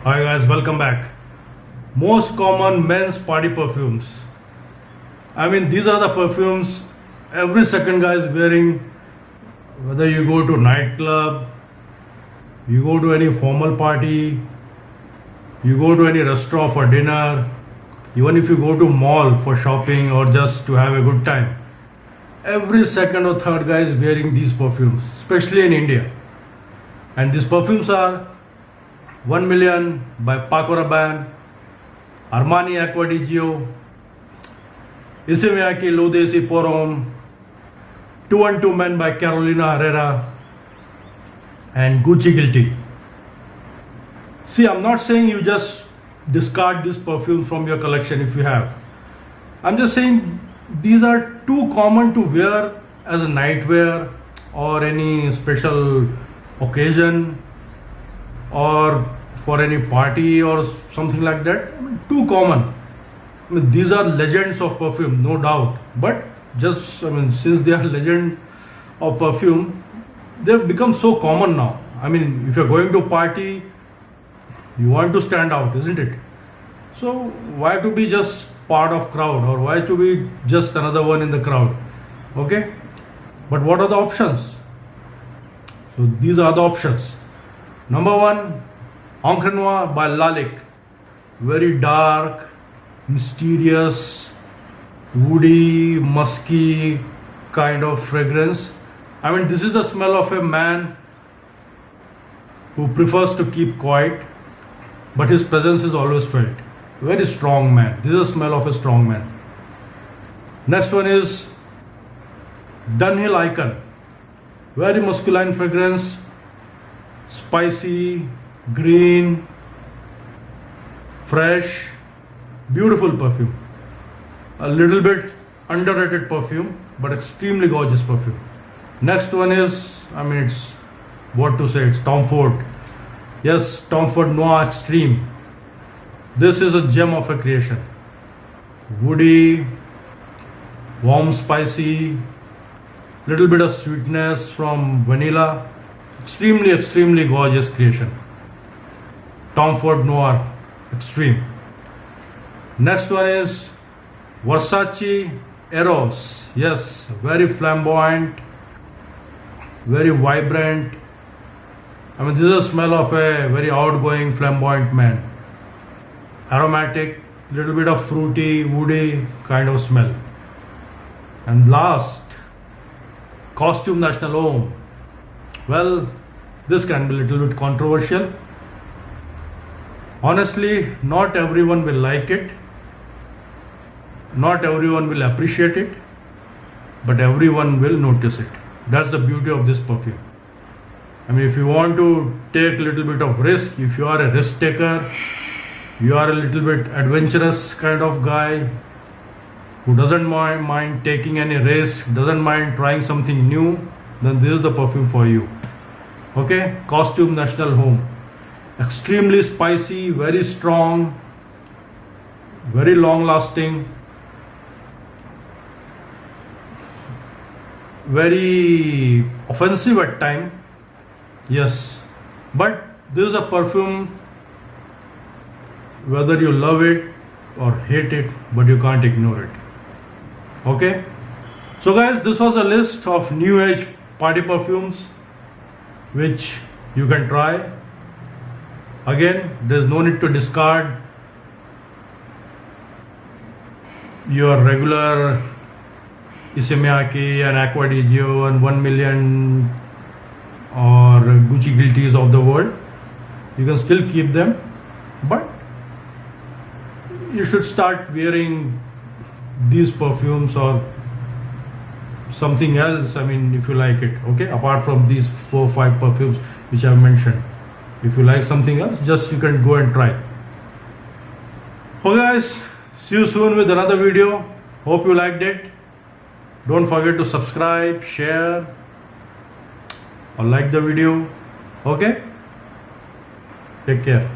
Hi guys, welcome back. Most common men's party perfumes. These are the perfumes every second guy is wearing. Whether you go to nightclub, you go to any formal party, you go to any restaurant for dinner, even if you go to mall for shopping or just to have a good time. Every second or third guy is wearing these perfumes, especially in India. And these perfumes are 1 Million by Paco Rabanne, Armani Acqua di Gio, Issey Miyake L'Eau de Pour Homme, 212 Men by Carolina Herrera, and Gucci Guilty. See, I'm not saying you just discard this perfume from your collection if you have. I'm just saying these are too common to wear as a nightwear or any special occasion or for any party or something like that. Too common. These are legends of perfume, no doubt. But since they are legend of perfume, they've become so common now. If you're going to party, you want to stand out, isn't it? So why to be just part of crowd, or why to be just another one in the crowd? Okay. But what are the options? So these are the options. Number one, Encre Noire by Lalique. Very dark, mysterious, woody, musky kind of fragrance. This is the smell of a man who prefers to keep quiet, but his presence is always felt. Very strong man. This is the smell of a strong man. Next one is Dunhill Icon. Very masculine fragrance, spicy, green, fresh, beautiful perfume. A little bit underrated perfume, but extremely gorgeous perfume. Next one is, it's Tom Ford. Yes, Tom Ford Noir Extreme. This is a gem of a creation. Woody, warm, spicy, little bit of sweetness from vanilla. Extremely gorgeous creation. Tom Ford Noir Extreme. Next one is Versace Eros. Yes, very flamboyant, very vibrant. This is a smell of a very outgoing, flamboyant man. Aromatic, little bit of fruity, woody kind of smell. And last, Costume National Homme. Well, this can be a little bit controversial. Honestly, not everyone will like it. Not everyone will appreciate it. But everyone will notice it. That's the beauty of this perfume. If you want to take a little bit of risk, if you are a risk taker, you are a little bit adventurous kind of guy who doesn't mind taking any risk, doesn't mind trying something new, then this is the perfume for you. Okay, Costume National Homme. Extremely spicy, very strong, very long lasting, very offensive at time. Yes, but this is a perfume, whether you love it or hate it, but you can't ignore it. Okay, so guys, this was a list of new age party perfumes which you can try. Again, there's no need to discard your regular Issey Miyake and Acqua di Gio and 1 Million or Gucci Guilties of the world. You can still keep them, but you should start wearing these perfumes or something else, if you like it. Okay, apart from these 4 or 5 perfumes which I've mentioned. If you like something else, just you can go and try. Okay guys, see you soon with another video. Hope you liked it. Don't forget to subscribe, share, or like the video. Okay, take care.